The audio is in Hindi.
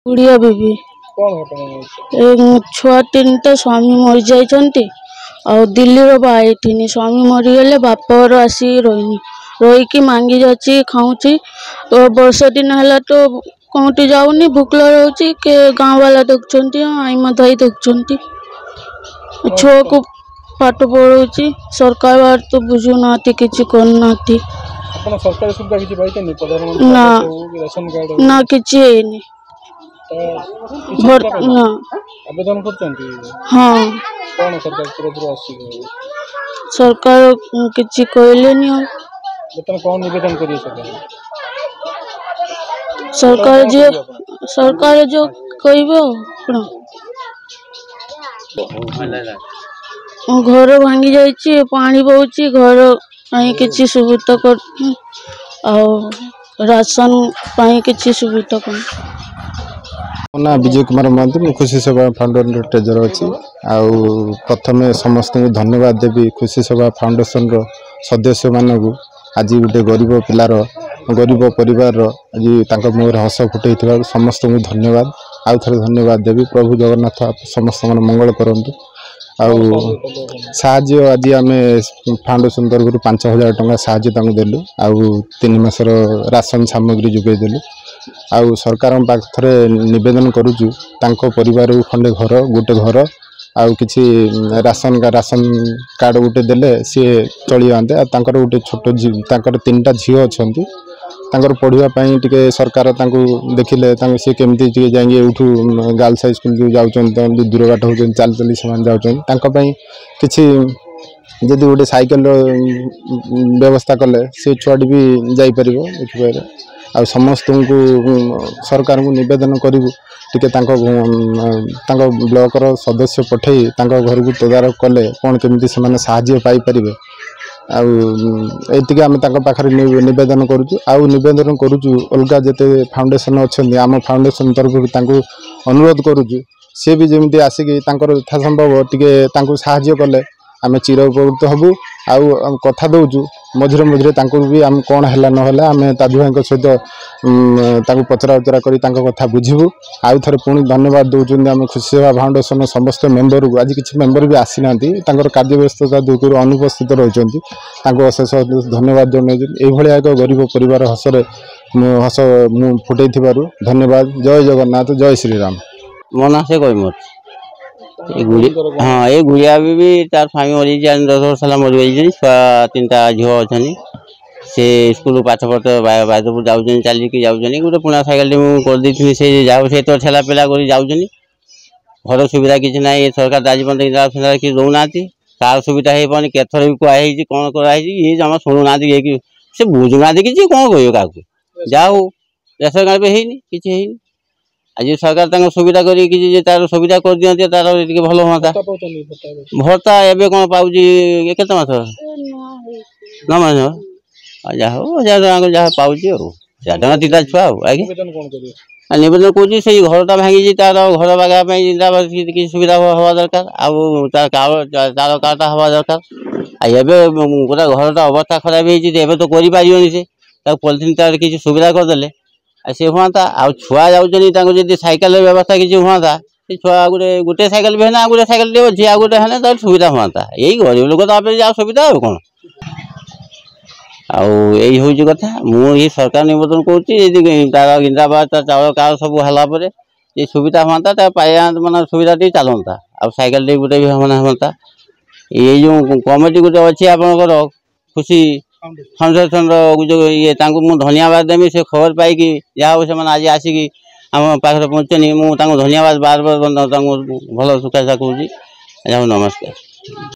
गुड़िया बेबी छुआ तीन टा स्वामी मरी जाइछन्ति और दिल्ली रो बाइथिनी स्वामी मरीगले बापर आसी रही मांगी जाची खाऊची तो वर्ष दिन है तो कौटी जाऊनी भूकल रोची के गाँव वाला देखुंट आई मधाई देखुंट छुआ को पाठ पढ़ाऊँ सरकार बार तो बुझू ना किसी करना सरकारी सुविधा किसी पाइछन्ति ना राशन कार्ड ना किसी है ना आवेदन करछन्ति हाँ कौन सरकार तरफ आसी सरकार किसी कहले नहीं बर्तमान कौन निवेदन करिए सरकार जो कहबो घर भांगी जाइए पानी बहुची घर किसी सुविधा कर राशन किसी सुविधा कर ना विजय कुमार महंती मु खुशी सेवा फाउंडेशन ट्रेजर अच्छी आउ प्रथम समस्त धन्यवाद देवी खुशी सेवा फाउंडेशन रो सदस्य मानू आज गोटे गरीब पिलार गरीब परिवार आज मुहर हस फुटे समस्त धन्यवाद आउ थे धन्यवाद देवी प्रभु जगन्नाथ समस्त मन मंगल करंतु साहाଯ୍ୟ आज आम फाउंडेशन तरफ 5,000 टंका साहाଯ୍य देलु आउ 3 मासर राशन सामग्री जोगेदेलु आउ सरकार पाखे निवेदन करुचु तांको परिवार खंडे घर गोटे घर आउ किछि राशन कार्ड गोटे देले सी चली जाते गोटे छोट तांकर 3टा झील अच्छा पढ़ाई टे सरकार देखिले सी केमती जाए यूठू गर्ल्स हाई स्कूल जो जाऊँ दूर बाट हो चल चली से जाऊँ किसी जदि गोटे साइकेल व्यवस्था कले से छुआटी भी जापर देखिए आ समस्त को सरकार को निवेदन करूँ टे ब्लॉक सदस्य पठे घर को तदारख कले कौन केमी से साहाय्य पाइपर आती आम पाखे निवेदन करुचु करुचु अलग जिते फाउंडेशन अच्छा आम फाउंडेशन तरफ अनुरोध करुचु सी भी जमी आसिक यथासंभव टे साहाय्य कले आम चिर उपकृत हबू आउ कथा दौचु मझे मझे भी आम कौन है ना आम ताजु भाई सहित पचरा उचरा कर कथा बुझू आउ थे पुणी धन्यवाद दौरान आम खुशी सेवा फाउंडेशन समस्त मेम्बर को आज किसी मेम्बर भी आसी ना कार्य व्यस्तता दूर अनुपस्थित रही अशेष धन्यवाद जन एक गरीब परिवार हसरे हस मु फुटे धन्यवाद। जय जगन्नाथ जय श्रीराम। मो ना से कोई हाँ ये गुड़िया भी तार स्वामी मरी 10 वर्ष मरी छुआ 3टा झील अच्छा से स्कूल पाठ पढ़ते बायदपुर जाऊँ चलिकी जाऊँ गोटे पुणा साइकेल करदे से जाओ से तो ठेला पेला कर जाऊँ घर सुविधा किसी ना सरकार आज पर्यटन इंदिरा फिंदिरा कि दौना तार सुविधा हो पानी केथर भी कहुई कौन कराई ये जमा शुणुना से बुझुना कि कौन कह क्या जाओ रेशन कार्ड भी है कि आज सरकार सुविधा कर तार सुविधा कर दिखते तार भल हाँ भत्ता एवं कौन पाँच के मास 9 मास जहाँ 1000 जहाँ पाँच 1000 3टा छुआ आगे निवेदन करुँच से घरटा भांगी तार घर बागा कि सुविधा हवा दरकार तार कार्डटा हवा दरकार गोटा घरटा अवस्था खराब हो तो कर से पॉलिथिन तार किसी सुविधा करदे सी हाँ आ छुआ जाऊँ साइकेल व्यवस्था किसी हाँ से छुआ गोटे साइकेल भी है गोटे साइकेल अच्छी आ गोटे है तो सुविधा हाँ यही गरीब लोग तो सुविधा हो कौन आई हूँ कथा मुझे सरकार निवेदन करुँच तार इंदिरावास तार चाउल कार्ड सब है ये सुविधा हाँ पाया माना सुविधा टी चलता आ साइकेल टे गोटे भी हाँ ये जो कमिटी गोटे अच्छी आपंकर खुशी फाउंडेशन जो ये धन्यवाद देवी से खबर पाई जहाँ से आज आसिक आम पाखे पहुँचनी मुझे धन्यवाद बार बार भल शुभेच्छा करुँच। नमस्कार।